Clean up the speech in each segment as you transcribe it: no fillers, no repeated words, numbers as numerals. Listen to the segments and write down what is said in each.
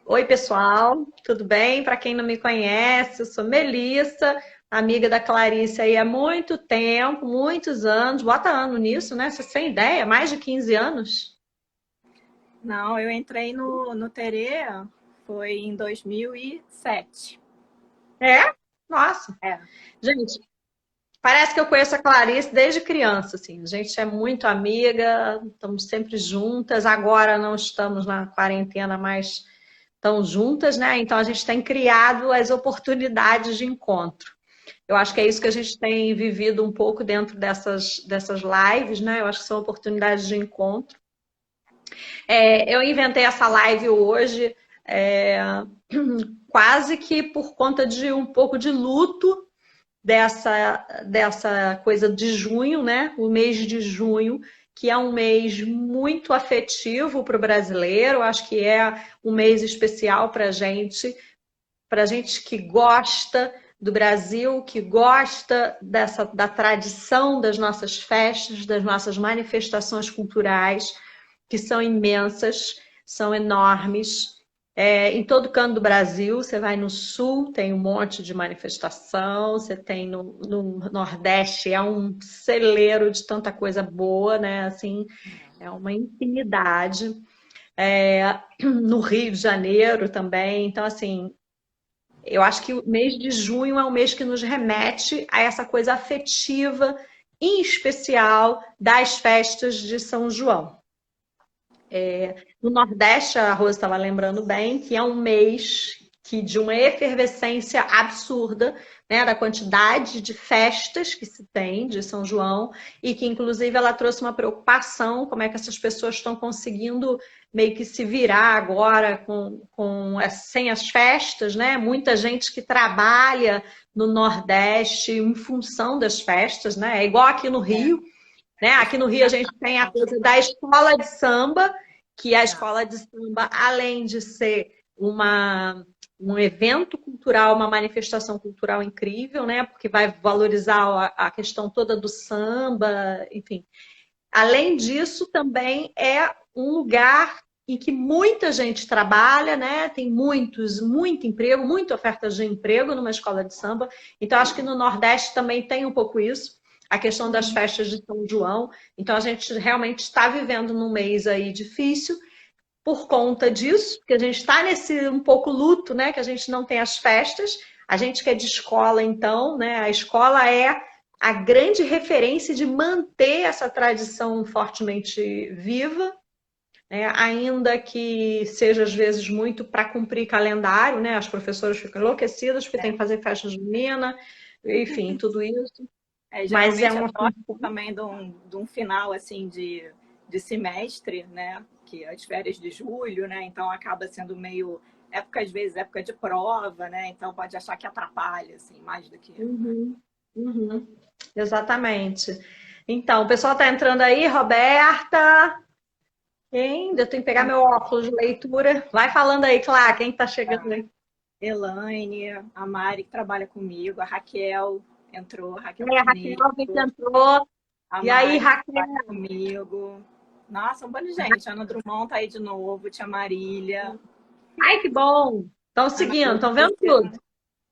Oi, pessoal, tudo bem? Para quem não me conhece, eu sou Melissa, amiga da Clarice aí há muito tempo, muitos anos. Bota ano nisso, né? Você tem ideia? Mais de 15 anos? Não, eu entrei no Terê, foi em 2007. É? Nossa. É. Gente, parece que eu conheço a Clarice desde criança, assim. A gente é muito amiga, estamos sempre juntas. Agora não estamos na quarentena, mas estão juntas, né? Então a gente tem criado as oportunidades de encontro. Eu acho que é isso que a gente tem vivido um pouco dentro dessas lives, né? Eu acho que são oportunidades de encontro. Eu inventei essa live hoje, é, quase que por conta de um pouco de luto dessa coisa de junho, né? O mês de junho, que é um mês muito afetivo para o brasileiro. Acho que é um mês especial para gente que gosta do Brasil, que gosta da tradição das nossas festas, das nossas manifestações culturais, que são imensas, são enormes. Em todo canto do Brasil, você vai no sul, tem um monte de manifestação, você tem no Nordeste, é um celeiro de tanta coisa boa, né? Assim, é uma infinidade. No Rio de Janeiro também. Então, assim, eu acho que o mês de junho é um mês que nos remete a essa coisa afetiva, em especial das festas de São João. No Nordeste, a Rosa estava lembrando bem, que é um mês que de uma efervescência absurda, né, da quantidade de festas que se tem de São João, e que inclusive ela trouxe uma preocupação, como é que essas pessoas estão conseguindo meio que se virar agora sem as festas, né? Muita gente que trabalha no Nordeste em função das festas, né? É igual aqui no É. Rio, né? Aqui no Rio a gente tem a coisa da escola de samba, que a escola de samba, além de ser um evento cultural, uma manifestação cultural incrível, né? Porque vai valorizar a questão toda do samba, enfim. Além disso, também é um lugar em que muita gente trabalha, né? Tem muito emprego, muita oferta de emprego numa escola de samba. Então, acho que no Nordeste também tem um pouco isso, a questão das festas de São João. Então, a gente realmente está vivendo num mês aí difícil por conta disso, porque a gente está nesse um pouco luto, né? Que a gente não tem as festas. A gente que é de escola, então, né? A escola é a grande referência de manter essa tradição fortemente viva, né? Ainda que seja às vezes muito para cumprir calendário, né? As professoras ficam enlouquecidas porque tem que fazer festa junina, enfim, tudo isso. Mas é Geralmente é um próximo assunto. também de um final assim de semestre, né? Que é as férias de julho, né? Então acaba sendo meio época, às vezes, época de prova, né? Então pode achar que atrapalha, assim, mais do que. Uhum, uhum, exatamente. Então, o pessoal está entrando aí, Roberta. Ainda tenho que pegar meu óculos de leitura. Vai falando aí, claro, quem está chegando aí. Elaine, a Mari, que trabalha comigo, a Raquel entrou, a E Raquel aí, a Raquel, Carneiro, que entrou. a E aí, Mari, que Raquel? trabalha comigo. Nossa, um monte de gente. Ana Drummond tá aí de novo, tia Marília, Ai, que bom. Estão Ana seguindo, estão vendo Lúcia, tudo.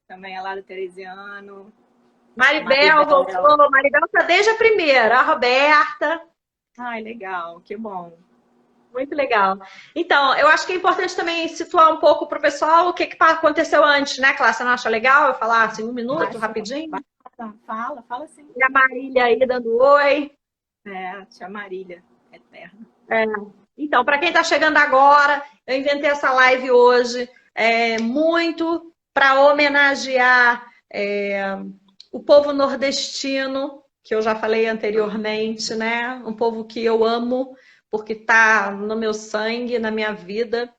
também é lá do Teresiano, Maribel Maribel. voltou. Maribel está desde a primeira. A Roberta. Ai, legal, que bom. Muito legal. Então, eu acho que é importante também situar um pouco para o pessoal o que, que aconteceu antes, né, Cláudia? Você não acha legal eu falar assim, um minuto, Acho, rapidinho? fala sim. E a Marília aí dando oi. É, tia Marília, eterna. É. Então, para quem está chegando agora, eu inventei essa live hoje muito para homenagear o povo nordestino, que eu já falei anteriormente, né? Um povo que eu amo, porque está no meu sangue, na minha vida.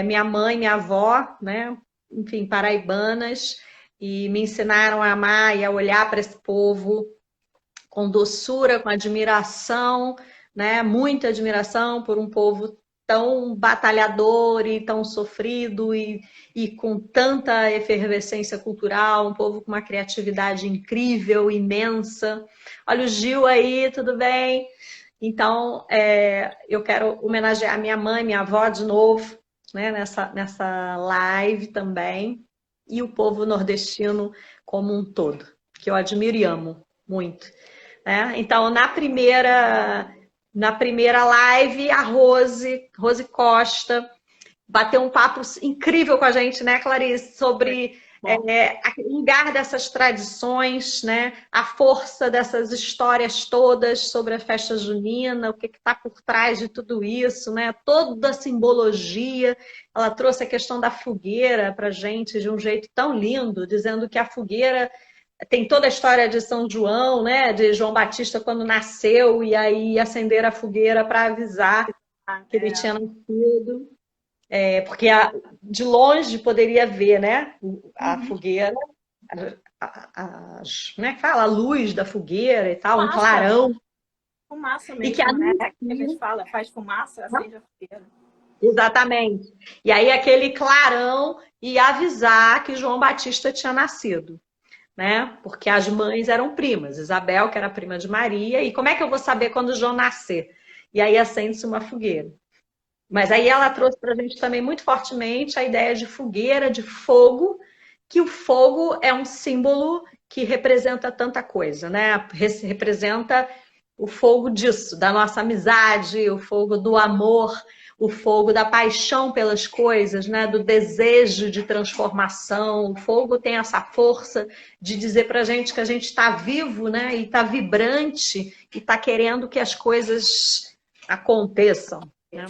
Minha mãe, minha avó, né? Enfim, paraibanas, e me ensinaram a amar e a olhar para esse povo com doçura, com admiração, né? Muita admiração por um povo tão batalhador e tão sofrido e com tanta efervescência cultural, um povo com uma criatividade incrível, imensa. Olha o Gil aí, tudo bem? Então, eu quero homenagear minha mãe, minha avó de novo, né, nessa live também, e o povo nordestino como um todo, que eu admiro e amo muito. Né? Então, na primeira live, a Rose Costa, bateu um papo incrível com a gente, né, Clarice, sobre o lugar dessas tradições, né, a força dessas histórias todas sobre a festa junina, o que está por trás de tudo isso, né, toda a simbologia. Ela trouxe a questão da fogueira para a gente de um jeito tão lindo, dizendo que a fogueira tem toda a história de São João, né, de João Batista quando nasceu, e aí acender a fogueira para avisar que ele tinha nascido. Porque de longe poderia ver, né, a fogueira, como é que fala? A luz da fogueira e tal, um Fumaça, clarão. fumaça E que mesmo, né? Que a gente fala, faz fumaça, acende a fogueira. Exatamente. E aí aquele clarão ia avisar que João Batista tinha nascido, né? Porque as mães eram primas. Isabel, que era prima de Maria, e como é que eu vou saber quando João nascer? E aí acende-se uma fogueira. Mas aí ela trouxe para a gente também muito fortemente a ideia de fogueira, de fogo, que o fogo é um símbolo que representa tanta coisa, né? Representa o fogo disso, da nossa amizade, o fogo do amor, o fogo da paixão pelas coisas, né? Do desejo de transformação. O fogo tem essa força de dizer para a gente que a gente está vivo, né? E está vibrante e está querendo que as coisas aconteçam. Né?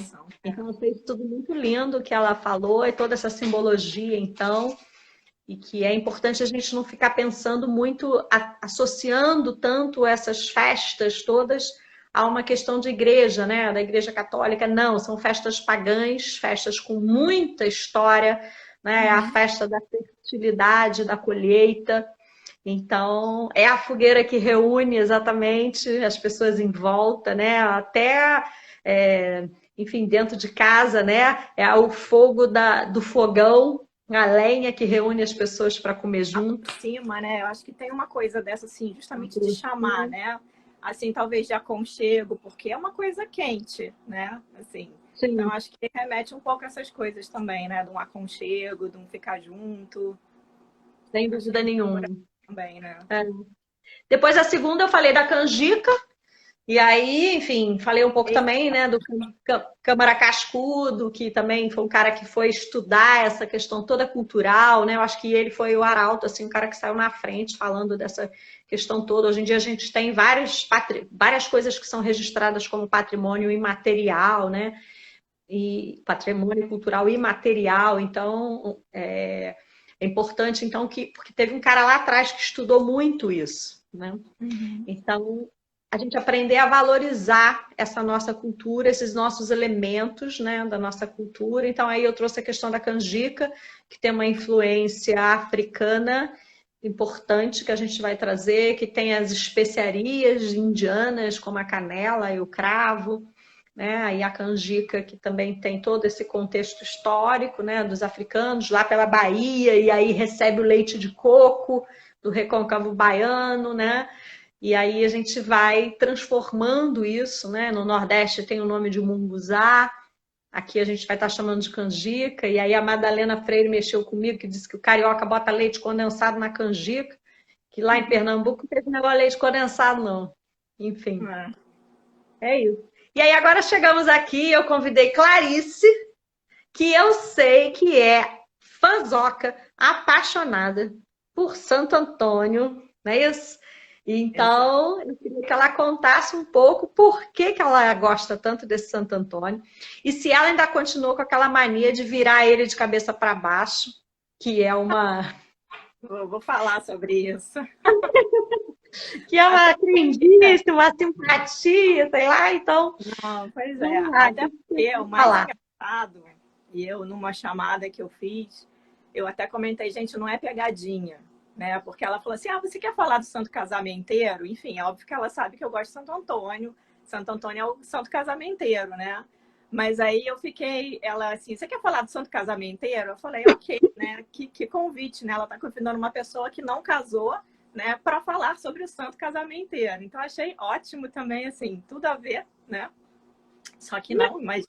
Então, foi tudo muito lindo que ela falou e toda essa simbologia, então, e que é importante a gente não ficar pensando muito, associando tanto essas festas todas a uma questão de igreja, né? Da igreja católica. Não, são festas pagãs, festas com muita história, né? A festa da fertilidade, da colheita. Então, é a fogueira que reúne exatamente as pessoas em volta, né? Até, enfim, dentro de casa, né? É o fogo do fogão, a lenha que reúne as pessoas para comer junto. Cima, né? Eu acho que tem uma coisa dessa, assim, justamente de chamar, né? Assim, talvez de aconchego, porque é uma coisa quente, né? Assim, Sim. então acho que remete um pouco a essas coisas também, né? De um aconchego, de um ficar junto. Sem dúvida nenhuma. Também, né? Depois, a segunda, eu falei da canjica. E aí, enfim, falei um pouco também, né, do Câmara Cascudo, que também foi um cara que foi estudar essa questão toda cultural, né? Eu acho que ele foi o arauto, assim, um cara que saiu na frente falando dessa questão toda. Hoje em dia a gente tem várias coisas que são registradas como patrimônio imaterial, né? E patrimônio cultural imaterial. Então, é importante, então, porque teve um cara lá atrás que estudou muito isso, né? Então, a gente aprender a valorizar essa nossa cultura, esses nossos elementos, né, da nossa cultura. Então, aí eu trouxe a questão da canjica, que tem uma influência africana importante que a gente vai trazer, que tem as especiarias indianas, como a canela e o cravo, né? E a canjica, que também tem todo esse contexto histórico, né, dos africanos, lá pela Bahia, e aí recebe o leite de coco do recôncavo baiano, né? E aí a gente vai transformando isso, né? No Nordeste tem o nome de munguzá, aqui a gente vai estar chamando de canjica, e aí a Madalena Freire mexeu comigo, que disse que o carioca bota leite condensado na canjica, que lá em Pernambuco não teve negócio de leite condensado, não. Enfim, é isso. E aí agora chegamos aqui, eu convidei Clarice, que eu sei que é fanzoca, apaixonada por Santo Antônio, não é isso? Então, eu queria que ela contasse um pouco por que ela gosta tanto desse Santo Antônio e se ela ainda continuou com aquela mania de virar ele de cabeça para baixo, que é uma... Vou falar sobre isso. que é uma crendice, uma simpatia, sei lá, então... Não, pois é. Até porque o mais engraçado, e eu numa chamada que eu fiz, eu até comentei, gente, não é pegadinha, né? Porque ela falou assim, você quer falar do Santo Casamenteiro? Enfim, é óbvio que ela sabe que eu gosto de Santo Antônio. Santo Antônio é o Santo Casamenteiro, né? Mas aí eu fiquei, ela assim, você quer falar do Santo Casamenteiro? Eu falei, ok, né? Que convite, né? Ela tá convidando uma pessoa que não casou, né? Para falar sobre o Santo Casamenteiro. Então achei ótimo também, assim, tudo a ver, né? Só que não, mas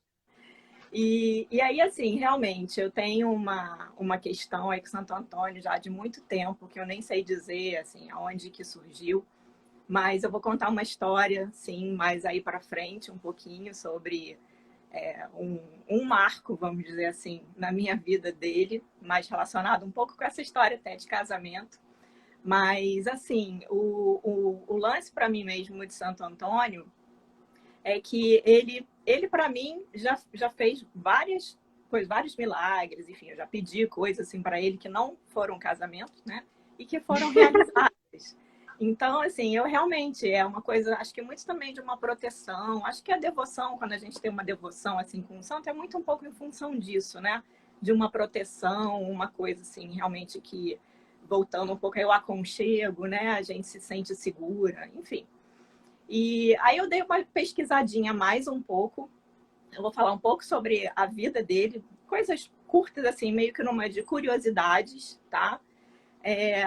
E aí, assim, realmente, eu tenho uma questão aí com Santo Antônio já de muito tempo, que eu nem sei dizer, assim, aonde que surgiu, mas eu vou contar uma história, sim, mais aí para frente, um pouquinho sobre um marco, vamos dizer assim, na minha vida dele, mais relacionado um pouco com essa história até de casamento. Mas, assim, o lance para mim mesmo de Santo Antônio é que ele para mim, já fez vários milagres, enfim, eu já pedi coisas assim para ele que não foram casamentos, né? E que foram realizadas. Então, assim, eu realmente, é uma coisa, acho que muito também de uma proteção, acho que a devoção, quando a gente tem uma devoção assim com o santo, é muito um pouco em função disso, né? De uma proteção, uma coisa assim, realmente que, voltando um pouco aí o aconchego, né? A gente se sente segura, enfim. E aí eu dei uma pesquisadinha mais um pouco. Eu vou falar um pouco sobre a vida dele, coisas curtas, assim, meio que numa de curiosidades, tá?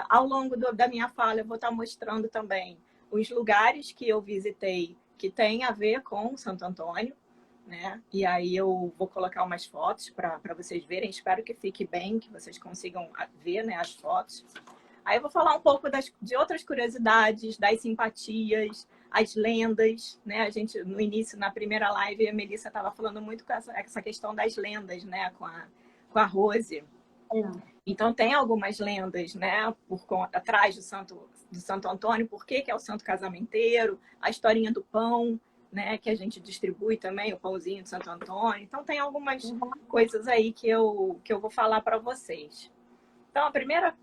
Ao longo da minha fala, eu vou estar mostrando também os lugares que eu visitei que tem a ver com Santo Antônio, né? E aí eu vou colocar umas fotos para vocês verem. Espero que fique bem, que vocês consigam ver, né, as fotos. Aí eu vou falar um pouco de outras curiosidades, das simpatias, as lendas, né? A gente, no início, na primeira live, a Melissa estava falando muito com essa questão das lendas, né? Com a Rose. Então, tem algumas lendas, né? Atrás do Santo Antônio, por que é o santo casamenteiro, a historinha do pão, né? Que a gente distribui também, o pãozinho de Santo Antônio. Então, tem algumas coisas aí que eu vou falar para vocês. Então, a primeira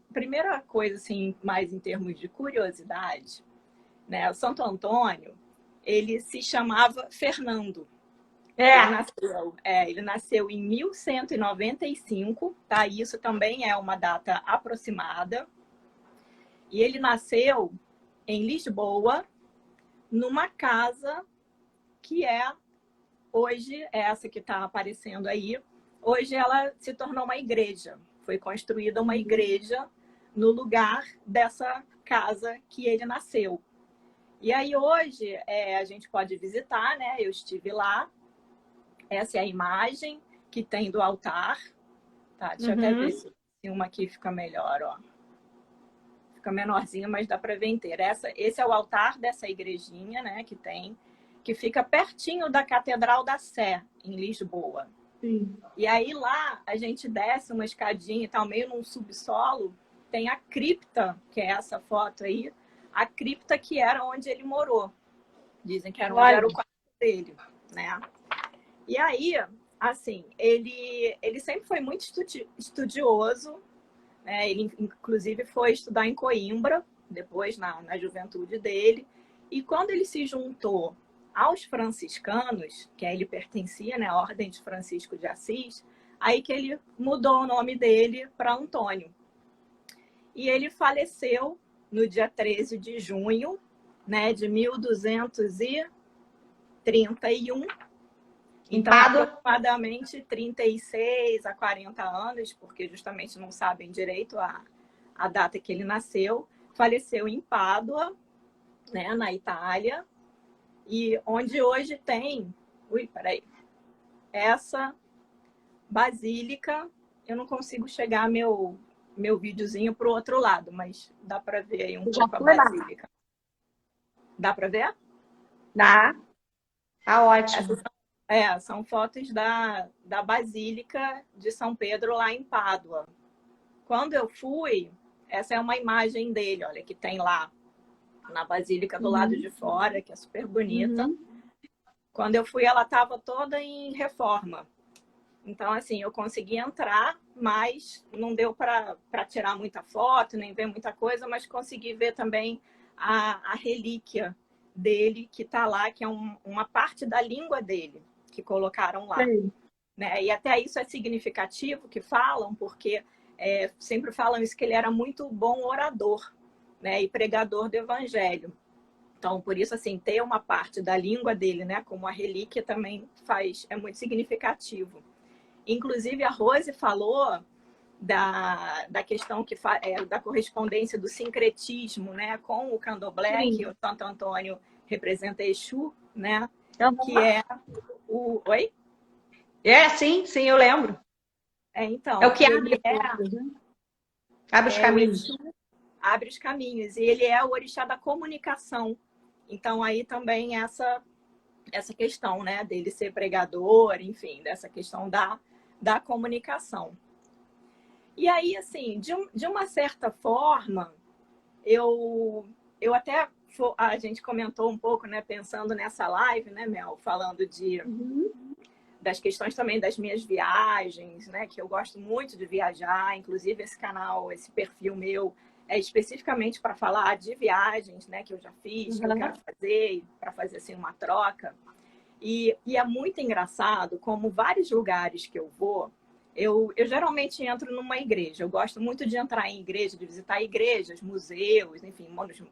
coisa, assim, mais em termos de curiosidade, né? O Santo Antônio, ele se chamava Fernando. Ele nasceu em 1195, tá? Isso também é uma data aproximada. E ele nasceu em Lisboa, numa casa que hoje, essa que está aparecendo aí, hoje ela se tornou uma igreja. Foi construída uma igreja no lugar dessa casa que ele nasceu. E aí hoje a gente pode visitar, né? Eu estive lá. Essa é a imagem que tem do altar. Tá, deixa eu até ver se uma aqui fica melhor, ó. Fica menorzinha, mas dá para ver inteira. Esse é o altar dessa igrejinha, né? Que fica pertinho da Catedral da Sé, em Lisboa. Sim. E aí lá a gente desce uma escadinha e tal, meio num subsolo, tem a cripta, que é essa foto aí, a cripta que era onde ele morou. Dizem que era onde era o quarto dele, né? E aí, assim, ele sempre foi muito estudioso, né? Ele, inclusive, foi estudar em Coimbra, depois na juventude dele. E quando ele se juntou aos franciscanos, que aí ele pertencia, né, à Ordem de Francisco de Assis, aí que ele mudou o nome dele para Antônio. E ele faleceu no dia 13 de junho, né, de 1231. Então, aproximadamente 36 a 40 anos, porque justamente não sabem direito a data que ele nasceu. Faleceu em Pádua, né, na Itália, e onde hoje tem... Essa basílica, eu não consigo chegar meu videozinho para o outro lado, mas dá para ver aí um pouco a basílica. Dá para ver? Dá. Tá ótimo. São fotos da Basílica de São Pedro lá em Pádua. Quando eu fui, essa é uma imagem dele, olha, que tem lá na Basílica do lado de fora, que é super bonita. Quando eu fui, ela estava toda em reforma. Então, assim, eu consegui entrar, mas não deu para tirar muita foto, nem ver muita coisa, mas consegui ver também a relíquia dele que está lá, que é uma parte da língua dele que colocaram lá. Né? E até isso é significativo que falam, porque sempre falam isso, que ele era muito bom orador, né? E pregador do evangelho. Então, por isso, assim, ter uma parte da língua dele, né, como a relíquia também é muito significativo. Inclusive, a Rose falou da questão da correspondência do sincretismo, né, com o candomblé, que o Santo Antônio representa Exu, né, que é o... Oi? Sim, sim, eu lembro. É o Então, que ele abre portas, né? Abre os é o caminhos. Exu, abre os caminhos, e ele é o orixá da comunicação. Então, aí também essa questão, né, dele ser pregador, enfim, dessa questão da comunicação. E aí, assim, de uma certa forma, eu até, a gente comentou um pouco, né, pensando nessa live, né, Mel, falando Uhum. das questões também das minhas viagens, né, que eu gosto muito de viajar, inclusive esse canal, esse perfil meu é especificamente para falar de viagens, né, que eu já fiz, que eu quero Uhum. fazer, para fazer assim uma troca. E é muito engraçado como vários lugares que eu vou, eu geralmente entro numa igreja. Eu gosto muito de entrar em igreja, de visitar igrejas, museus, enfim,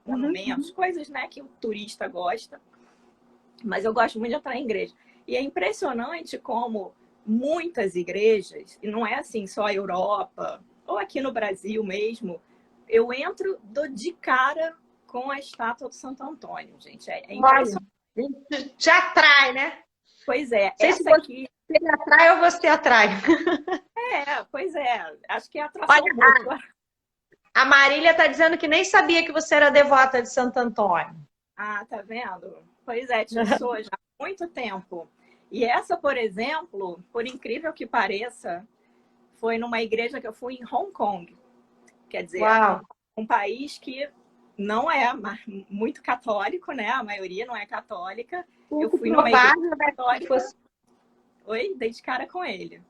monumentos, Uhum. coisas, né, que o turista gosta. Mas eu gosto muito de entrar em igreja. E é impressionante como muitas igrejas, e não é assim só a Europa, ou aqui no Brasil mesmo, eu entro de cara com a estátua do Santo Antônio, gente. É Olha, impressionante. te atrai, né? Não Pois é, sei se essa você aqui atrai ou você atrai. pois é, acho que é atração Olha, mútua. a Marília está dizendo que nem sabia que você era devota de Santo Antônio. Ah, tá vendo? Pois é, tio, sou já há muito tempo. E essa, por exemplo, por incrível que pareça, foi numa igreja que eu fui em Hong Kong. Quer dizer, Uau! um país que não é muito católico, né? A maioria não é católica. Eu Pouco fui numa igreja provável, né, que católica, fosse. oi, dei de cara com ele.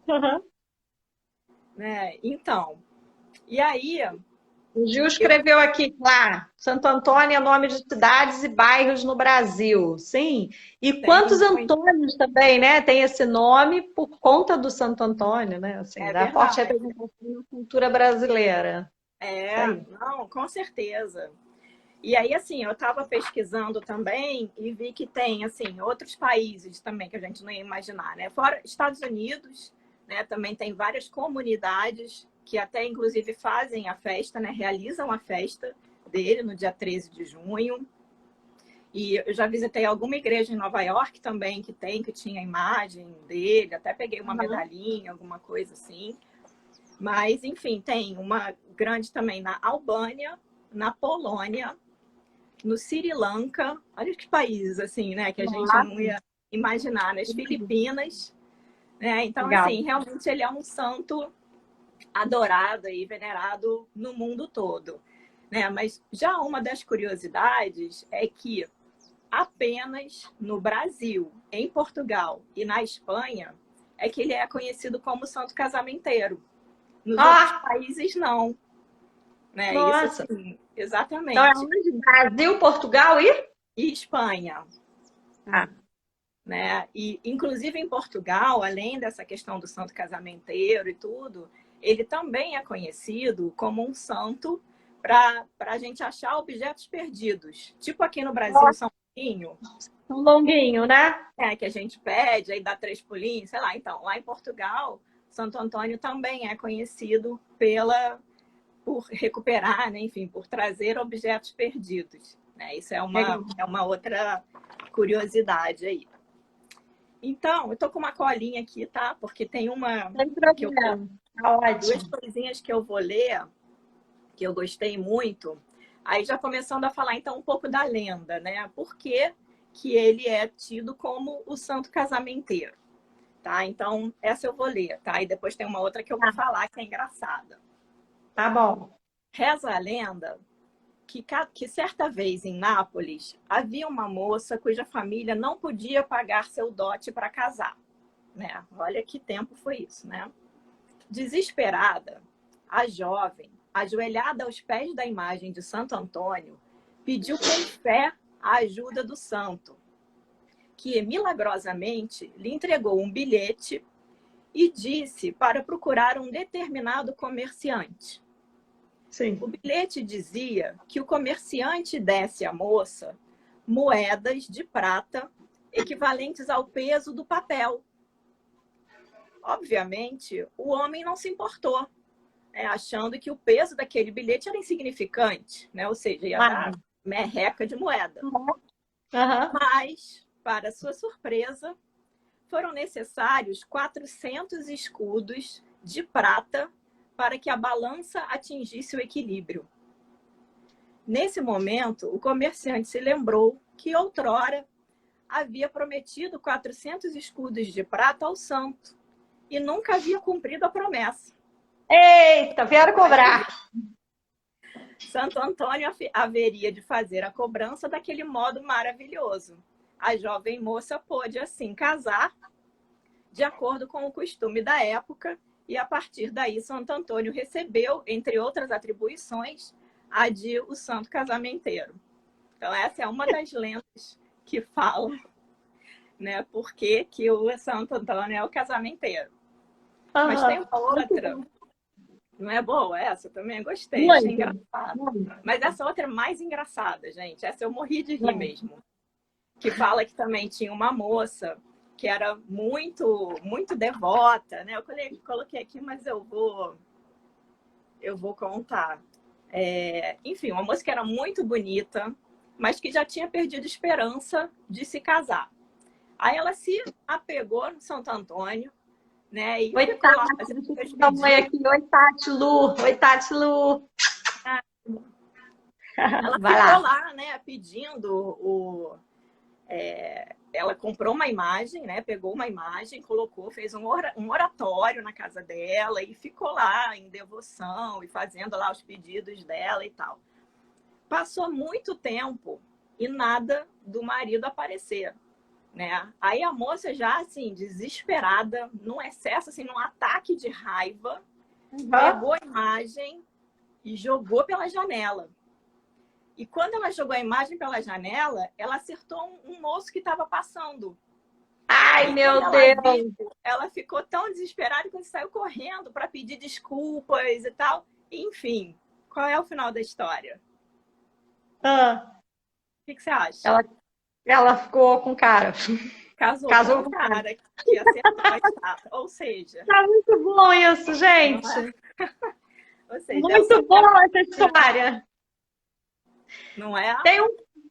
Uhum. Né? Então, e aí O Gil eu escreveu aqui, lá, Santo Antônio é nome de cidades e bairros no Brasil. Sim. E quantos tenho muito, Antônios também, né? Tem esse nome por conta do Santo Antônio, né? Assim, é da forte verdade. representação na cultura brasileira. Isso É, aí. não, com certeza. E aí, assim, eu estava pesquisando também e vi que tem, assim, outros países também que a gente não ia imaginar, né? Fora Estados Unidos, né? Também tem várias comunidades que até, inclusive, fazem a festa, né? Realizam a festa dele no dia 13 de junho. E eu já visitei alguma igreja em Nova York também que tinha a imagem dele. Até peguei uma Uhum. medalhinha, alguma coisa assim. Mas, enfim, tem uma grande também na Albânia, na Polônia, no Sri Lanka, olha que países assim, né, que a gente não Nossa, ia imaginar, nas Filipinas, né? Então, legal. assim, realmente ele é um santo adorado e venerado no mundo todo, né? Mas já uma das curiosidades é que apenas no Brasil, em Portugal e na Espanha é que ele é conhecido como santo casamenteiro. Nos outros Ah, países não, né? Isso nossa. assim, Então é exatamente. onde? Brasil, Portugal e? E Espanha, Ah, né? E inclusive em Portugal, além dessa questão do santo casamenteiro e tudo, ele também é conhecido como um santo para a gente achar objetos perdidos. Tipo aqui no Brasil, nossa, São Paulinho, um longuinho, né? que a gente pede, aí dá 3 pulinhos, sei lá. Então, lá em Portugal, Santo Antônio também é conhecido por recuperar, né? Enfim, por trazer objetos perdidos. Né? Isso Legal. é uma outra curiosidade aí. Então, eu tô com uma colinha aqui, tá? Porque tem Sem que eu, problema. Tá duas ótimo. coisinhas que eu vou ler, que eu gostei muito. Aí já começando a falar então um pouco da lenda, né? Por que que ele é tido como o santo casamenteiro, tá? Então, essa eu vou ler, tá? E depois tem uma outra que eu vou Tá, falar que é engraçada. tá bom. Reza a lenda que certa vez em Nápoles havia uma moça cuja família não podia pagar seu dote para casar, né? Olha que tempo foi isso, né? Desesperada, a jovem, ajoelhada aos pés da imagem de Santo Antônio, pediu com fé a ajuda do santo, que milagrosamente lhe entregou um bilhete e disse para procurar um determinado comerciante. O Sim. bilhete dizia que o comerciante desse à moça moedas de prata equivalentes ao peso do papel. Obviamente, o homem não se importou, né, achando que o peso daquele bilhete era insignificante, né? Ou seja, ia dar Claro. merreca de moeda. Aham. Mas, para sua surpresa, foram necessários 400 escudos de prata para que a balança atingisse o equilíbrio. Nesse momento, o comerciante se lembrou que outrora havia prometido 400 escudos de prata ao santo e nunca havia cumprido a promessa. Eita, vieram cobrar. Santo Antônio haveria de fazer a cobrança daquele modo maravilhoso. A jovem moça pôde, assim, casar de acordo com o costume da época e, a partir daí, Santo Antônio recebeu, entre outras atribuições, a de o santo casamenteiro. Então, essa é uma das lendas que fala, né, por que o Santo Antônio é o casamenteiro. Mas tem uma outra, não é boa essa? Eu também gostei, achei engraçada. Mas essa outra é mais engraçada, gente. Essa eu morri de rir mesmo. Que fala que também tinha uma moça que era muito, muito devota, né? Eu coloquei aqui, mas eu vou contar. Enfim, uma moça que era muito bonita, mas que já tinha perdido esperança de se casar. Aí ela se apegou no Santo Antônio, né? E oi, ficou lá Tati, oi, Tati Lu. Oi, Tati Lu. Ela ficou lá, né, pedindo ela comprou uma imagem, né? Pegou uma imagem, colocou, fez um oratório na casa dela e ficou lá em devoção e fazendo lá os pedidos dela e tal. Passou muito tempo e nada do marido aparecer, né? Aí a moça já, assim, desesperada, num excesso, assim, num ataque de raiva, pegou a imagem e jogou pela janela. E quando ela jogou a imagem pela janela, ela acertou um moço que estava passando. Ai, meu Deus! Ela ficou tão desesperada que saiu correndo para pedir desculpas e tal. Enfim, qual é o final da história? O que você acha? Ela ficou com cara. Casou com o cara que acertou a estátua. Ou seja... Tá muito bom isso, gente! Ou seja, muito bom essa história! Não é?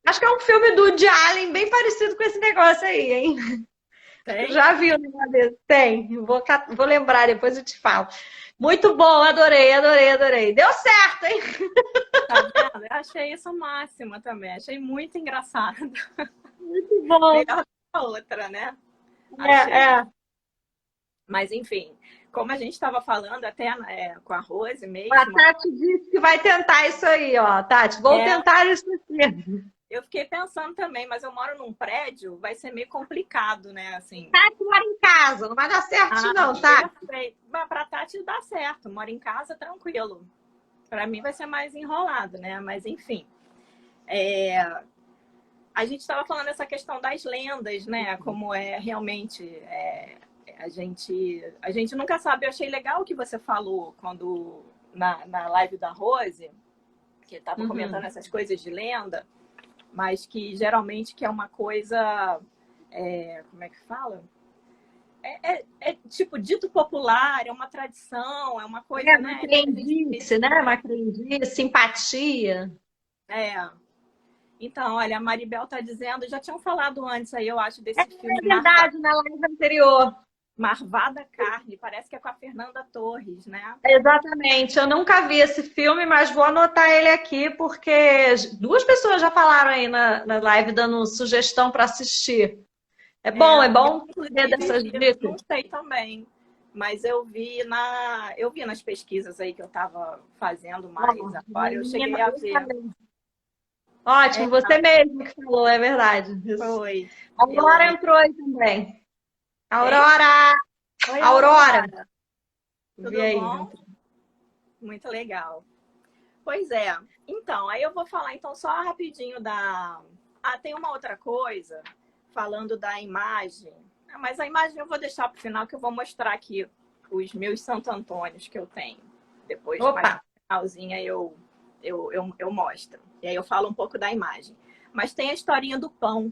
Acho que é um filme do Woody Allen bem parecido com esse negócio aí, hein? Tem? Já viu, né? Tem. Vou lembrar, depois eu te falo. Muito bom, adorei. Deu certo, hein? Tá vendo? Eu achei isso máxima também. Achei muito engraçado. Muito bom. Melhor que a outra, né? Mas, enfim, como a gente estava falando até com a Rose mesmo... A Tati disse que vai tentar isso aí, ó. Tati, vou tentar isso aqui. Eu fiquei pensando também, mas eu moro num prédio, vai ser meio complicado, né? Assim... Tati mora em casa, não vai dar certo não, tá? Mas pra Tati dá certo, mora em casa tranquilo. Para mim vai ser mais enrolado, né? Mas, enfim. A gente estava falando dessa questão das lendas, né? Como é realmente... A gente nunca sabe. Eu achei legal o que você falou quando na live da Rose, que estava comentando essas coisas de lenda, mas que geralmente que é uma coisa... como é que fala? Tipo dito popular, é uma tradição, é uma coisa... Uma crendice, né? Uma crendice, simpatia. Então, olha, a Maribel está dizendo, já tinham falado antes aí, eu acho, desse filme. É verdade, na live anterior. Marvada Carne, parece que é com a Fernanda Torres, né? Exatamente, eu nunca vi esse filme, mas vou anotar ele aqui, porque 2 pessoas já falaram aí na live dando sugestão para assistir. É bom ver dessas dicas. Não sei também, mas eu vi nas pesquisas aí que eu estava fazendo mais agora, eu cheguei a ver. Ótimo, você mesmo que falou, é verdade. Foi. A Aurora entrou aí também. Aurora! Oi, Aurora! Tudo bom? Muito legal. Pois é. Então, aí eu vou falar então só rapidinho tem uma outra coisa, falando da imagem. Mas a imagem eu vou deixar para o final, que eu vou mostrar aqui os meus Santo Antônios que eu tenho. Depois, mais no finalzinho, eu mostro. E aí eu falo um pouco da imagem. Mas tem a historinha do pão,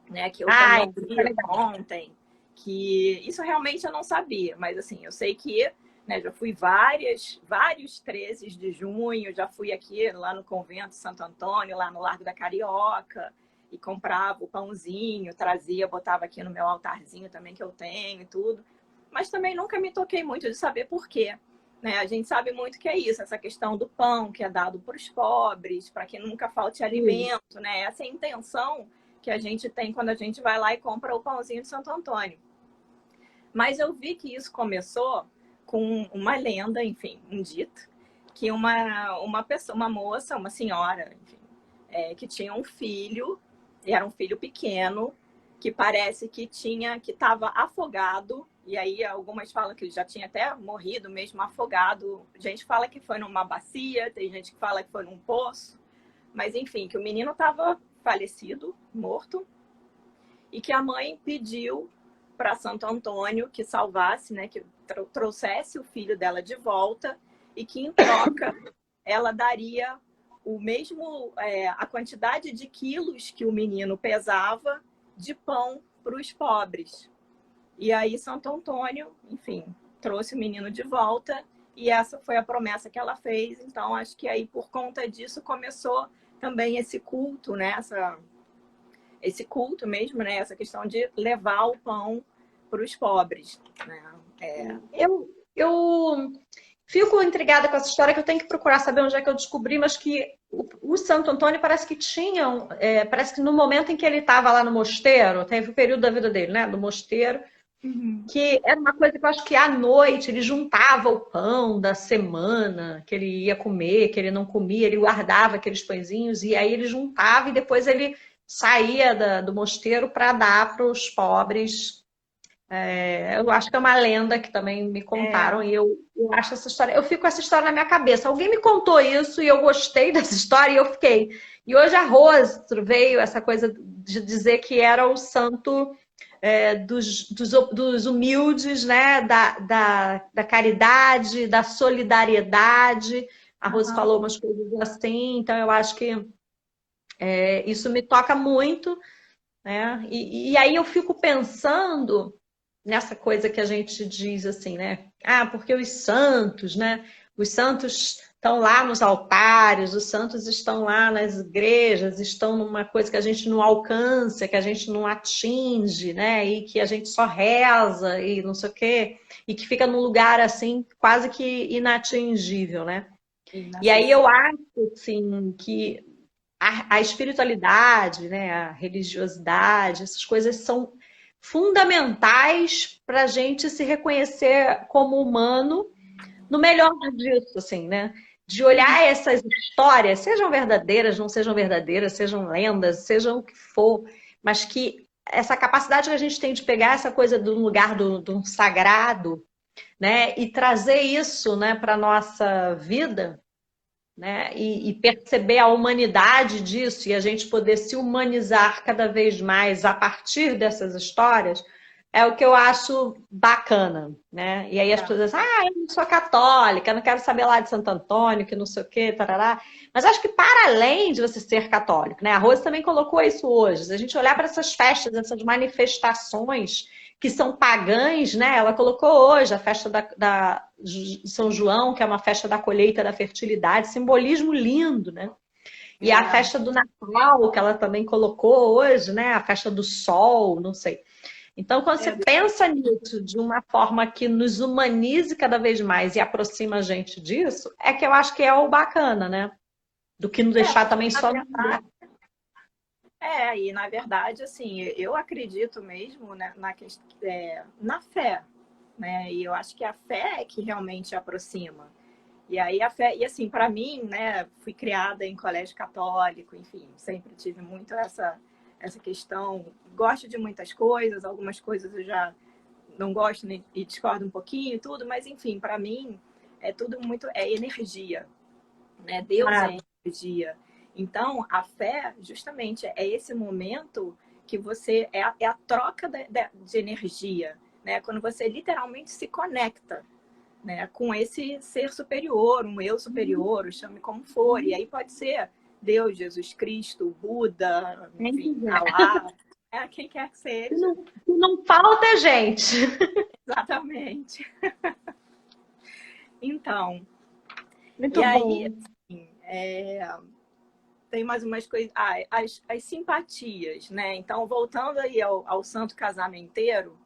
né? Que eu também vi ontem. Que isso realmente eu não sabia. Mas assim, eu sei que, né, já fui vários 13 de junho. Já fui aqui lá no convento Santo Antônio, lá no Largo da Carioca. e comprava o pãozinho, trazia, botava aqui no meu altarzinho também que eu tenho e tudo. Mas também nunca me toquei muito de saber por quê. Né? A gente sabe muito que é isso, essa questão do pão que é dado para os pobres, para que nunca falte alimento, né? Essa é a intenção que a gente tem quando a gente vai lá e compra o pãozinho de Santo Antônio. Mas eu vi que isso começou com uma lenda, enfim, um dito, que uma pessoa, uma moça, uma senhora, enfim, que tinha um filho, e era um filho pequeno, que parece que estava afogado, e aí algumas falam que ele já tinha até morrido mesmo afogado. Gente fala que foi numa bacia, tem gente que fala que foi num poço, mas enfim, que o menino estava falecido, morto, e que a mãe pediu para Santo Antônio que salvasse, né, que trouxesse o filho dela de volta e que em troca ela daria o mesmo a quantidade de quilos que o menino pesava de pão para os pobres. E aí Santo Antônio, enfim, trouxe o menino de volta e essa foi a promessa que ela fez. Então acho que aí por conta disso começou também esse culto, né? Esse culto mesmo, né? Essa questão de levar o pão para os pobres. Né? Eu fico intrigada com essa história, que eu tenho que procurar saber onde é que eu descobri, mas que o Santo Antônio parece que tinha, parece que no momento em que ele estava lá no mosteiro, teve o período da vida dele, né? Do mosteiro, que era uma coisa que eu acho que à noite ele juntava o pão da semana que ele ia comer, que ele não comia, ele guardava aqueles pãezinhos e aí ele juntava e depois ele saía do mosteiro para dar para os pobres. Eu acho que é uma lenda que também me contaram e eu acho essa história. Eu fico com essa história na minha cabeça. Alguém me contou isso e eu gostei dessa história e eu fiquei. E hoje a Rose veio essa coisa de dizer que era o santo dos humildes, né? Da caridade, da solidariedade. A Rose falou umas coisas assim, então eu acho que isso me toca muito, né? E aí eu fico pensando nessa coisa que a gente diz assim, né? Ah, porque os santos, né? Os santos estão lá nos altares, os santos estão lá nas igrejas, estão numa coisa que a gente não alcança, que a gente não atinge, né? E que a gente só reza e não sei o quê, e que fica num lugar assim quase que inatingível, né? E aí eu acho assim que a espiritualidade, né, a religiosidade, essas coisas são fundamentais para a gente se reconhecer como humano no melhor disso, assim, né? De olhar essas histórias, sejam verdadeiras, não sejam verdadeiras, sejam lendas, sejam o que for, mas que essa capacidade que a gente tem de pegar essa coisa do lugar do sagrado, né, e trazer isso, né, para nossa vida, né? E perceber a humanidade disso e a gente poder se humanizar cada vez mais a partir dessas histórias é o que eu acho bacana, né? E aí as pessoas dizem, eu não sou católica, não quero saber lá de Santo Antônio, que não sei o quê, tarará. Mas acho que para além de você ser católico, né? A Rose também colocou isso hoje. Se a gente olhar para essas festas, essas manifestações que são pagãs, né? Ela colocou hoje a festa da São João, que é uma festa da colheita da fertilidade, simbolismo lindo, né? E a festa do Natal, que ela também colocou hoje, né? A festa do sol, não sei. Então, quando você pensa nisso de uma forma que nos humanize cada vez mais e aproxima a gente disso, é que eu acho que é o bacana, né? Do que não deixar também só... E na verdade, assim, eu acredito mesmo, né, na fé, né? E eu acho que a fé é que realmente aproxima. E aí a fé, e assim, para mim, né, fui criada em colégio católico, enfim, sempre tive muito essa questão. Gosto de muitas coisas, algumas coisas eu já não gosto e discordo um pouquinho e tudo, mas enfim, para mim é tudo muito energia, né? Deus é energia. Então, a fé, justamente, é esse momento que você... É a troca de energia, né? Quando você literalmente se conecta, né, com esse ser superior, um eu superior, chame como for. E aí pode ser Deus, Jesus Cristo, Buda, enfim, Alá, quem quer que seja. Não falta gente. Exatamente. Então, muito e bom. aí, assim, tem mais umas coisas. Ah, as simpatias, né? Então, voltando aí ao santo casamenteiro,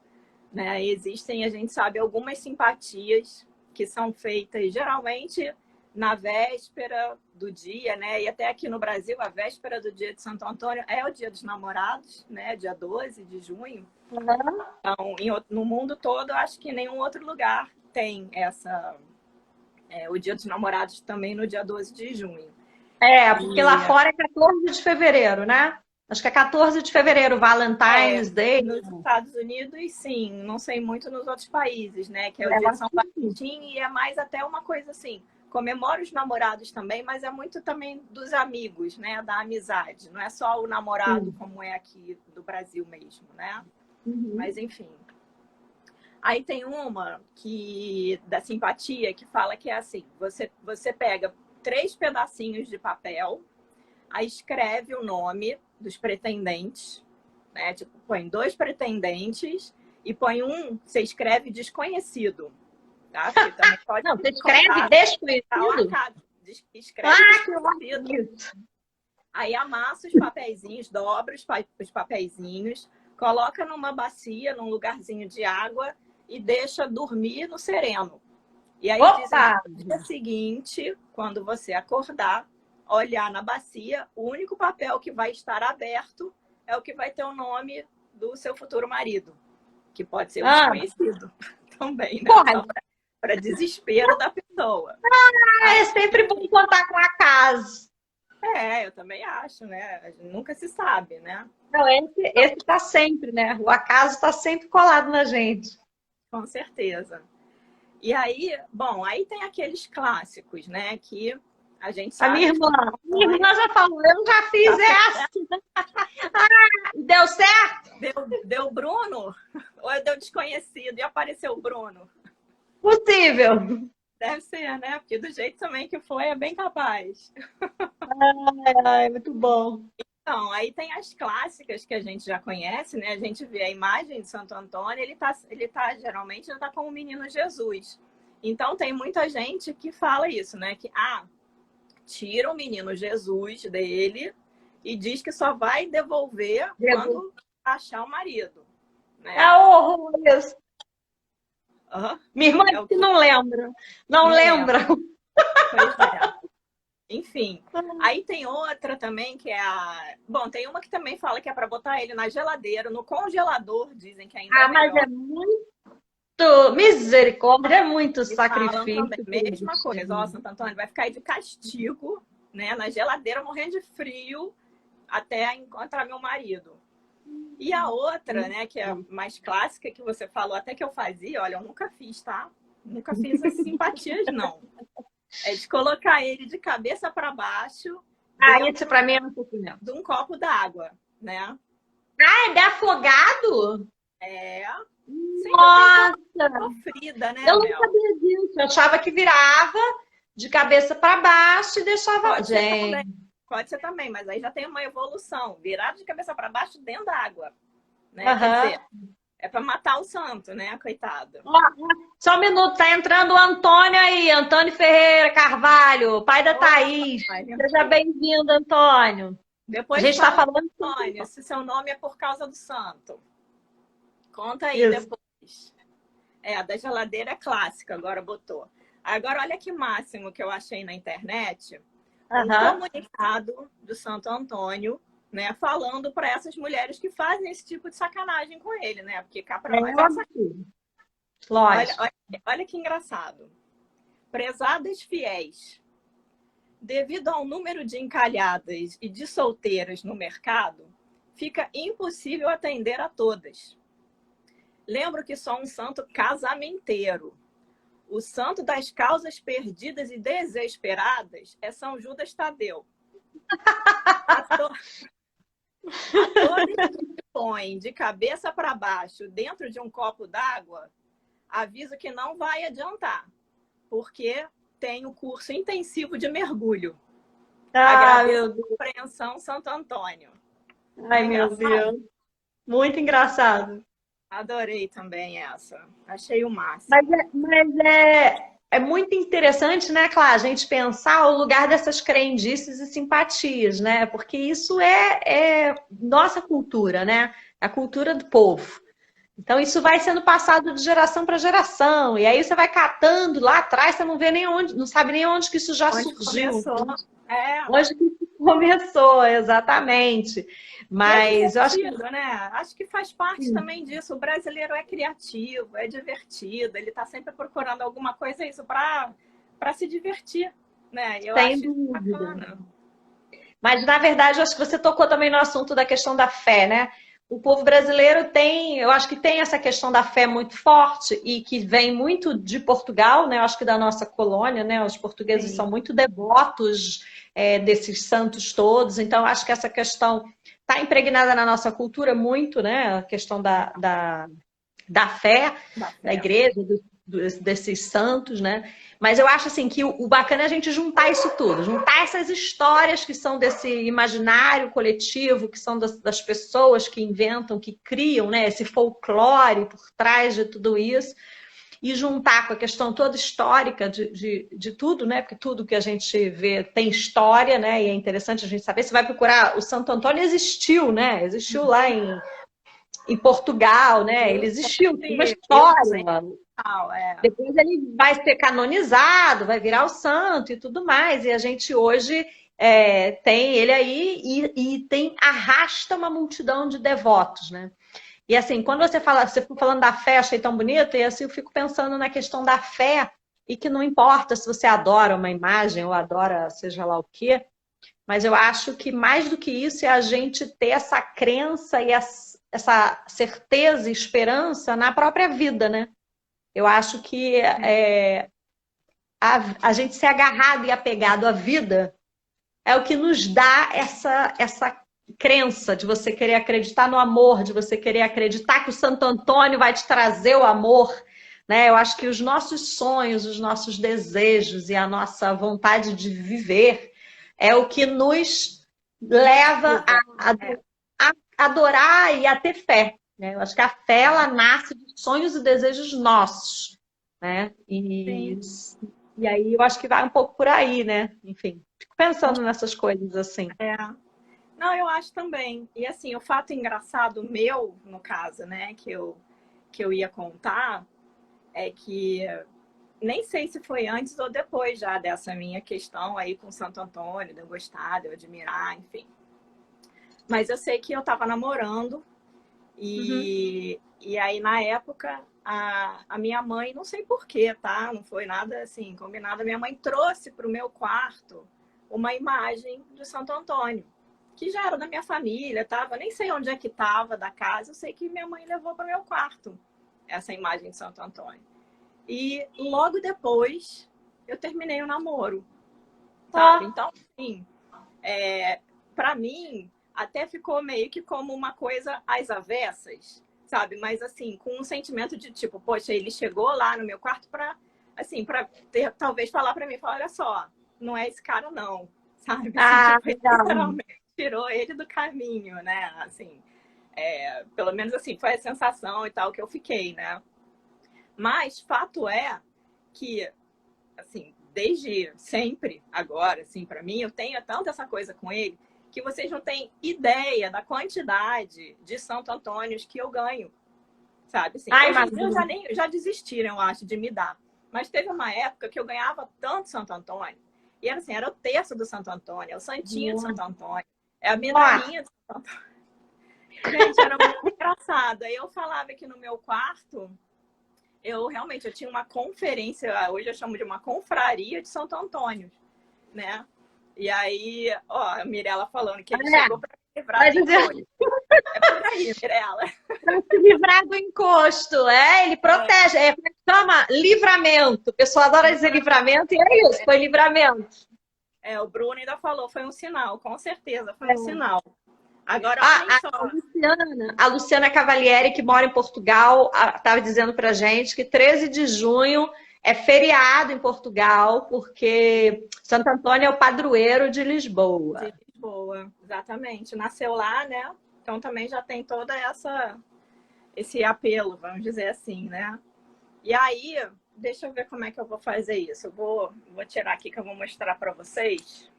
né? Existem, a gente sabe, algumas simpatias que são feitas geralmente na véspera do dia, né? E até aqui no Brasil, a véspera do dia de Santo Antônio é o dia dos namorados, né? Dia 12 de junho. Uhum. Então, no mundo todo, acho que nenhum outro lugar tem o dia dos namorados também no dia 12 de junho. Porque lá fora é 14 de fevereiro, né? Acho que é 14 de fevereiro, Valentine's Day. Nos Estados Unidos, sim. Não sei muito nos outros países, né? Que é o dia de São Valentim e é mais até uma coisa assim. Comemora os namorados também, mas é muito também dos amigos, né? Da amizade. Não é só o namorado como é aqui do Brasil mesmo, né? Mas enfim. Aí tem uma da simpatia que fala que é assim: você pega 3 pedacinhos de papel, aí escreve o nome dos pretendentes, né? Tipo, põe 2 pretendentes e põe você escreve desconhecido, tá? Porque também pode. Não, você escreve desconhecido? Escreve desconhecido. Aí amassa os papeizinhos, dobra os papeizinhos, coloca numa bacia, num lugarzinho de água e deixa dormir no sereno. E aí dizem que no dia seguinte, quando você acordar, olhar na bacia, o único papel que vai estar aberto é o que vai ter o nome do seu futuro marido, que pode ser um desconhecido também, né? Para desespero da pessoa. É sempre bom contar com acaso. Eu também acho, né? Nunca se sabe, né? Não, esse tá sempre, né? O acaso está sempre colado na gente. Com certeza. E aí, bom, aí tem aqueles clássicos, né? Que a gente sabe. A minha irmã já falou, eu já fiz essa. Deu certo? Deu Bruno? Ou deu desconhecido e apareceu o Bruno? Possível. Deve ser, né? Porque do jeito também que foi, é bem capaz. Ai, muito bom. Então, aí tem as clássicas que a gente já conhece, né? A gente vê a imagem de Santo Antônio, geralmente ele tá como o menino Jesus. Então, tem muita gente que fala isso, né? Que, tira o menino Jesus dele e diz que só vai devolver quando achar o marido. Né? É horror isso. Minha irmã não lembra. Não lembra. Pois é. Enfim, aí tem outra também que é Bom, tem uma que também fala que é para botar ele na geladeira, no congelador, dizem que ainda é melhor. Mas é muito misericórdia, é muito sacrifício. Também, mesma coisa, Santo Antônio vai ficar aí de castigo, né, na geladeira, morrendo de frio, até encontrar meu marido. E a outra, né, que é a mais clássica, que você falou até que eu fazia, olha, eu nunca fiz, tá? Nunca fiz as simpatias, não. É de colocar ele de cabeça para baixo. Isso para mim é um sofrimento. De um copo d'água, né? É de afogado? Nossa! Sofrida, né, eu não sabia disso. Eu achava que virava de cabeça para baixo e deixava... Pode ser também, mas aí já tem uma evolução. Virado de cabeça para baixo dentro da água. Né? Quer dizer, é para matar o santo, né? Coitado. Só um minuto, tá entrando o Antônio aí. Antônio Ferreira Carvalho, pai da Thaís. Seja bem-vindo, Antônio. Depois a gente está falando, Antônio, se seu nome é por causa do santo. Conta aí depois. A da geladeira é clássica, agora botou. Agora, olha que máximo que eu achei na internet. Um comunicado do Santo Antônio, né, falando para essas mulheres que fazem esse tipo de sacanagem com ele, né? Porque cá para nós é sacanagem. Lógico. Olha que engraçado. Prezadas fiéis, devido ao número de encalhadas e de solteiras no mercado, fica impossível atender a todas. Lembro que sou um santo casamenteiro. O santo das causas perdidas e desesperadas é São Judas Tadeu. Atores que se põem de cabeça para baixo dentro de um copo d'água, aviso que não vai adiantar, porque tem o curso intensivo de mergulho. Agradeço a compreensão, Santo Antônio. Ai, meu Deus. Muito engraçado. Adorei também essa. Achei o máximo. Mas é muito interessante, né, Clara, a gente pensar o lugar dessas crendices e simpatias, né? Porque isso é nossa cultura, né? A cultura do povo. Então, isso vai sendo passado de geração para geração. E aí você vai catando lá atrás, você não vê nem onde, não sabe nem onde que isso já Onde surgiu. começou. É. Onde que isso começou, exatamente. E é Mas eu acho que divertido, né? Acho que faz parte também disso. O brasileiro é criativo, é divertido, ele está sempre procurando alguma coisa isso para se divertir, né? Eu sem acho isso dúvida. bacana. Mas, na verdade, eu acho que você tocou também no assunto da questão da fé, né? O povo brasileiro tem, eu acho que tem essa questão da fé muito forte e que vem muito de Portugal, né? Eu acho que da nossa colônia, né? Os portugueses Sim. são muito devotos desses santos todos, então eu acho que essa questão está impregnada na nossa cultura muito, né? A questão da fé, Da da fé. igreja, desses santos, né? Mas eu acho assim que o bacana é a gente juntar isso tudo, juntar essas histórias que são desse imaginário coletivo, que são das pessoas que inventam, que criam, né? Esse folclore por trás de tudo isso, e juntar com a questão toda histórica de tudo, né? Porque tudo que a gente vê tem história, né? E é interessante a gente saber. Você vai procurar, o Santo Antônio existiu, né? Existiu lá em Portugal, né? Ele Eu existiu, tem uma sempre, eu história. sempre falo, Depois ele vai ser canonizado, vai virar o santo e tudo mais. E a gente hoje tem ele aí e tem arrasta uma multidão de devotos, né? E assim, quando você ficou falando da fé, achei tão bonito, e assim eu fico pensando na questão da fé, e que não importa se você adora uma imagem ou adora seja lá o quê, mas eu acho que mais do que isso é a gente ter essa crença e essa certeza e esperança na própria vida, né? Eu acho que a gente ser agarrado e apegado à vida é o que nos dá essa crença de você querer acreditar no amor, de você querer acreditar que o Santo Antônio vai te trazer o amor, né? Eu acho que os nossos sonhos, os nossos desejos e a nossa vontade de viver é o que nos leva a adorar e a ter fé, né? Eu acho que a fé ela nasce de sonhos e desejos nossos, né? Sim. E aí eu acho que vai um pouco por aí, né? Enfim, fico pensando nessas coisas assim. É. Não, eu acho também. E assim, o fato engraçado meu, no caso, né, que eu ia contar, é que nem sei se foi antes ou depois já dessa minha questão aí com Santo Antônio, de eu gostar, de eu admirar, enfim. Mas eu sei que eu estava namorando e aí na época a minha mãe, não sei porquê, tá? Não foi nada assim combinado. A minha mãe trouxe para o meu quarto uma imagem de Santo Antônio, que já era da minha família, tava, nem sei onde é que estava da casa, eu sei que minha mãe levou para o meu quarto essa imagem de Santo Antônio. E logo depois eu terminei o namoro, sabe? Então, assim, para mim, até ficou meio que como uma coisa às avessas, sabe? Mas, assim, com um sentimento de tipo, poxa, ele chegou lá no meu quarto para, assim, para talvez falar para mim, falar, olha só, não é esse cara não, sabe? Assim, Ah, tipo, ele legal. literalmente tirou ele do caminho, né? Assim, pelo menos assim, foi a sensação e tal que eu fiquei, né? Mas fato é que, assim, desde sempre, agora, assim, para mim, eu tenho tanto essa coisa com ele, que vocês não têm ideia da quantidade de Santo Antônios que eu ganho, sabe? Assim, Ai, hoje em dia imagina. já desistiram, eu acho, de me dar. Mas teve uma época que eu ganhava tanto Santo Antônio, e era assim, era o terço do Santo Antônio, é o santinho de Santo Antônio, é a Nossa. medalhinha de Santo Antônio. Gente, era muito engraçado. Aí eu falava que no meu quarto, eu tinha uma conferência, hoje eu chamo de uma confraria de Santo Antônio, né? E aí, ó, a Mirella falando que ele chegou para me livrar Vai do dizer encosto. É por aí, Mirella. para se livrar do encosto, ele protege, como é que chama? Livramento. O pessoal adora dizer livramento e é isso, foi livramento. O Bruno ainda falou, foi um sinal, com certeza, foi um sinal. Agora, olhem Ah, só. a Luciana Cavalieri, que mora em Portugal, estava dizendo para gente que 13 de junho é feriado em Portugal, porque Santo Antônio é o padroeiro de De Lisboa. Lisboa, exatamente. Nasceu lá, né? Então também já tem toda esse apelo, vamos dizer assim, né? E aí, deixa eu ver como é que eu vou fazer isso. Vou tirar aqui que eu vou mostrar para vocês.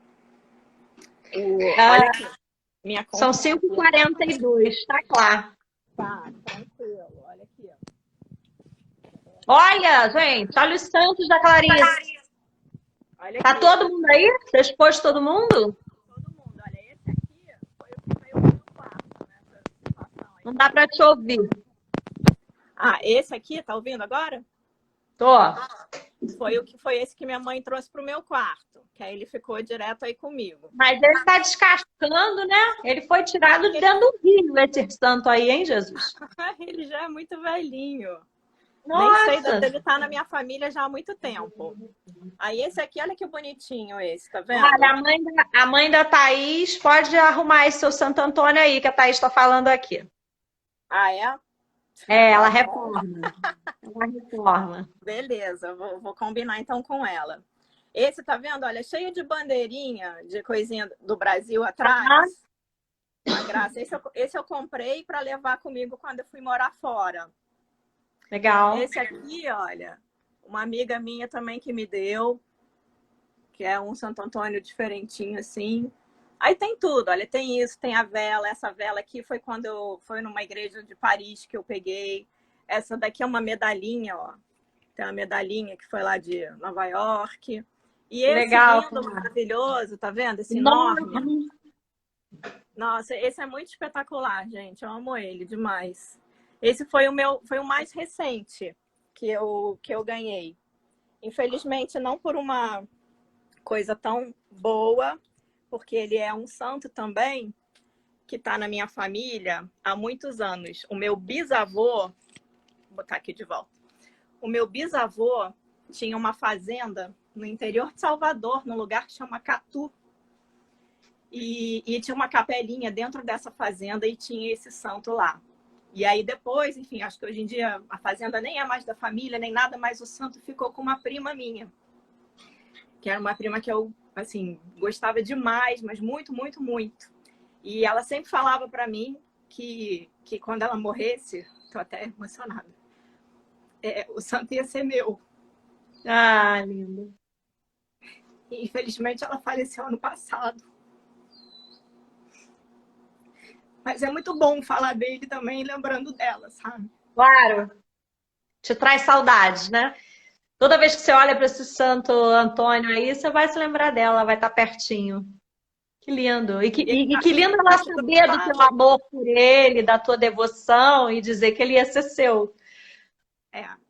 Olha aqui, minha São conta. 5h42, tá claro. Tá, tranquilo. Olha aqui, ó. Olha, gente, olha os santos da Clarice. Olha Tá aqui, todo mundo aí? Você expôs todo mundo? todo mundo. Olha, esse aqui foi o que veio pro meu quarto nessa situação aí. Não dá para te ouvir. Ah, esse aqui, tá ouvindo agora? Tô. Foi esse que minha mãe trouxe pro meu quarto, que aí ele ficou direto aí comigo. Mas ele tá descascando, né? Ele foi tirado de dentro do rio, esse santo aí, hein, Jesus? Ele já é muito velhinho. Nem sei, Nossa! ele tá na minha família já há muito tempo. Aí esse aqui, olha que bonitinho esse, tá vendo? Olha, a mãe da Thaís pode arrumar esse seu Santo Antônio aí, que a Thaís tá falando aqui. Ah, é? Ela reforma. Ela reforma. Beleza, vou combinar então com ela. Esse, tá vendo? Olha, cheio de bandeirinha, de coisinha do Brasil atrás. Uma graça. Esse eu comprei para levar comigo quando eu fui morar fora. Legal. Esse aqui, olha, uma amiga minha também que me deu, que é um Santo Antônio diferentinho assim. Aí tem tudo, olha, tem isso, tem a vela. Essa vela aqui foi numa igreja de Paris que eu peguei. Essa daqui é uma medalhinha, ó. Tem uma medalhinha que foi lá de Nova York. E esse Legal. lindo, maravilhoso, tá vendo? Esse enorme. Nossa, esse é muito espetacular, gente. Eu amo ele demais. Esse foi o mais recente que eu ganhei. Infelizmente, não por uma coisa tão boa, porque ele é um santo também, que está na minha família há muitos anos. O meu bisavô, vou botar aqui de volta. O meu bisavô tinha uma fazenda no interior de Salvador, num lugar que chama Catu. E tinha uma capelinha dentro dessa fazenda e tinha esse santo lá. E aí depois, enfim, acho que hoje em dia a fazenda nem é mais da família, nem nada, mas o santo ficou com uma prima minha. Que era uma prima que eu, assim, gostava demais, mas muito, muito, muito. E ela sempre falava para mim que quando ela morresse, tô até emocionada, o santo ia ser meu. Ah, lindo. E, infelizmente, ela faleceu ano passado. Mas é muito bom falar dele também, lembrando dela, sabe? Claro. Te traz saudades, né? Toda vez que você olha para esse Santo Antônio aí, você vai se lembrar dela, vai estar pertinho. Que lindo. E que lindo ela saber do teu amor por ele, da tua devoção e dizer que ele ia ser seu.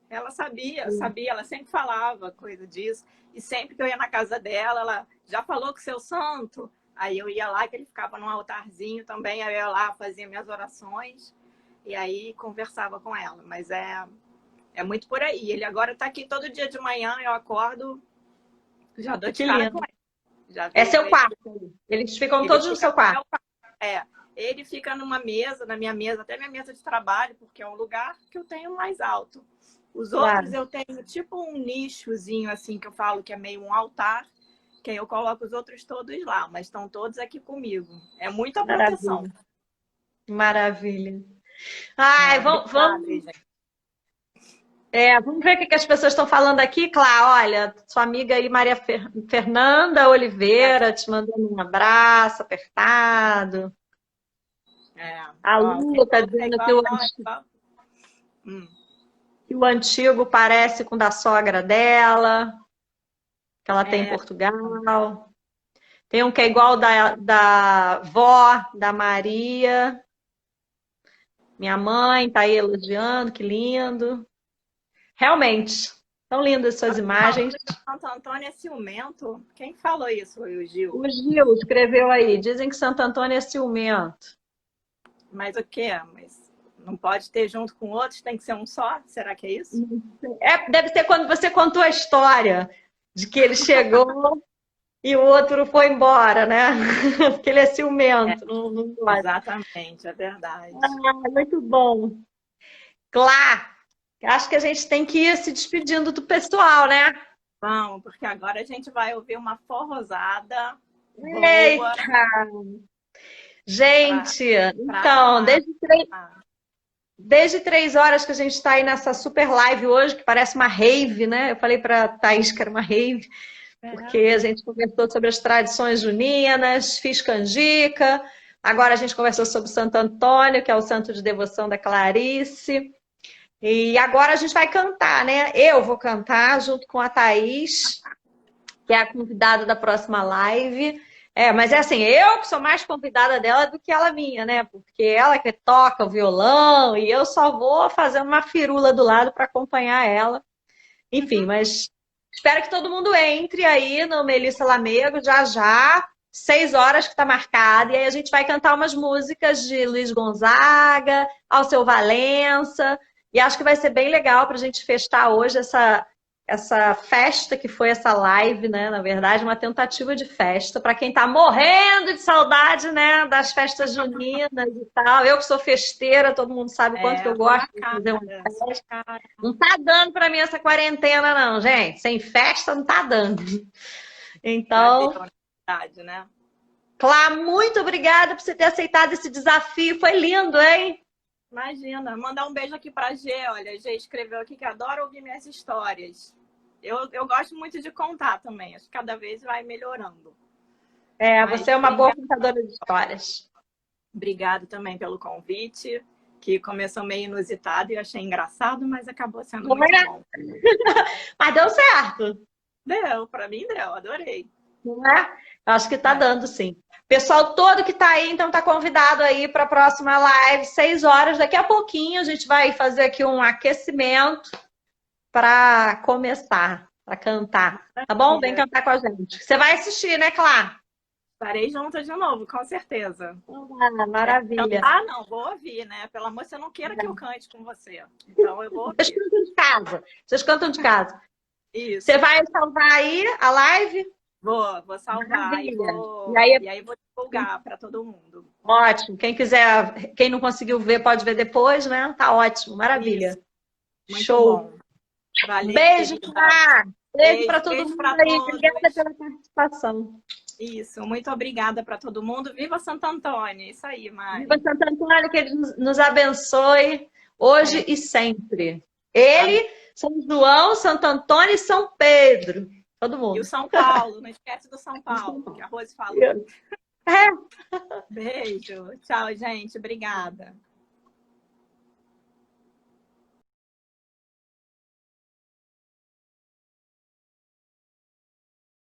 Ela sabia, ela sempre falava coisa disso. E sempre que eu ia na casa dela, ela já falou com o seu santo. Aí eu ia lá, que ele ficava num altarzinho também, aí eu ia lá, fazia minhas orações e aí conversava com ela. Mas é muito por aí. Ele agora está aqui todo dia de manhã, eu acordo, já dou de cara com ele. Já É seu quarto. Eles ficam todos no seu quarto. Ele fica numa mesa, na minha mesa, até minha mesa de trabalho, porque é um lugar que eu tenho mais alto. Os outros eu tenho tipo um nichozinho assim, que eu falo que é meio um altar, que aí eu coloco os outros todos lá, mas estão todos aqui comigo. É muita proteção. Maravilha. Ai, vamos ver o que as pessoas estão falando aqui, Clá. Olha, sua amiga aí, Maria Fernanda Oliveira, te mandando um abraço apertado. A Lula está dizendo que o antigo parece com o da sogra dela, que ela tem em Portugal. Tem um que é igual da vó, da Maria. Minha mãe está aí elogiando, que lindo. Realmente, tão lindas suas imagens. Santo Antônio é ciumento? Quem falou isso? Foi o Gil? O Gil escreveu aí. Dizem que Santo Antônio é ciumento. Mas o quê? Mas não pode ter junto com outros? Tem que ser um só? Será que é isso? Deve ser quando você contou a história de que ele chegou e o outro foi embora, né? Porque ele é ciumento. Não pode. Exatamente, é verdade. Muito bom. Claro. Acho que a gente tem que ir se despedindo do pessoal, né? Vamos, porque agora a gente vai ouvir uma forrosada boa. Eita! Gente, então, Desde 3 horas que a gente está aí nessa super live hoje, que parece uma rave, né? Eu falei para a Thaís que era uma rave, porque a gente conversou sobre as tradições juninas, fiz canjica, agora a gente conversou sobre Santo Antônio, que é o santo de devoção da Clarice. E agora a gente vai cantar, né? Eu vou cantar junto com a Thaís, que é a convidada da próxima live. Mas é assim, eu que sou mais convidada dela do que ela minha, né? Porque ela que toca o violão e eu só vou fazendo uma firula do lado para acompanhar ela. Enfim, mas espero que todo mundo entre aí no Melissa Lamego já já, 6 horas que está marcada, e aí a gente vai cantar umas músicas de Luiz Gonzaga, Alceu Valença, e acho que vai ser bem legal para a gente festar hoje essa festa que foi essa live, né? Na verdade, uma tentativa de festa para quem está morrendo de saudade, né? Das festas juninas e tal. Eu que sou festeira, todo mundo sabe o quanto que eu gosto de fazer uma festa. Não tá dando para mim essa quarentena, não, gente. Sem festa não tá dando. Então, né? Clá, muito obrigada por você ter aceitado esse desafio. Foi lindo, hein? Imagina. Mandar um beijo aqui para a Gê. Olha, a Gê escreveu aqui que adora ouvir minhas histórias. Eu gosto muito de contar também. Acho que cada vez vai melhorando. Você é uma boa contadora de histórias. Obrigado também pelo convite, que começou meio inusitado e eu achei engraçado, mas acabou sendo muito bom. Mas deu certo. Deu, para mim deu, adorei. Não é? Acho que tá dando, sim. Pessoal todo que tá aí, então tá convidado aí para a próxima live, 6 horas. Daqui a pouquinho a gente vai fazer aqui um aquecimento para começar, para cantar. Tá bom? Vem cantar com a gente. Você vai assistir, né, Clá? Estarei junto de novo, com certeza. Maravilha. Não, vou ouvir, né? Pelo amor, você não queira que eu cante com você. Então eu vou ouvir. Vocês cantam de casa. Vocês cantam de casa. Isso. Você vai salvar aí a live? Vou salvar e aí vou divulgar para todo mundo. Ótimo. Quem quiser, quem não conseguiu ver, pode ver depois, né? Tá ótimo. Maravilha. Show. Bom. Valeu, beijo, Clá. Beijo para todo mundo aí. Todos. Obrigada pela participação. Isso, muito obrigada para todo mundo. Viva Santo Antônio. Isso aí, Mari. Viva Santo Antônio, que ele nos abençoe hoje e sempre. Ele, São João, Santo Antônio e São Pedro. Todo mundo. E o São Paulo, não esquece do São Paulo, que a Rose falou. Beijo. Tchau, gente. Obrigada.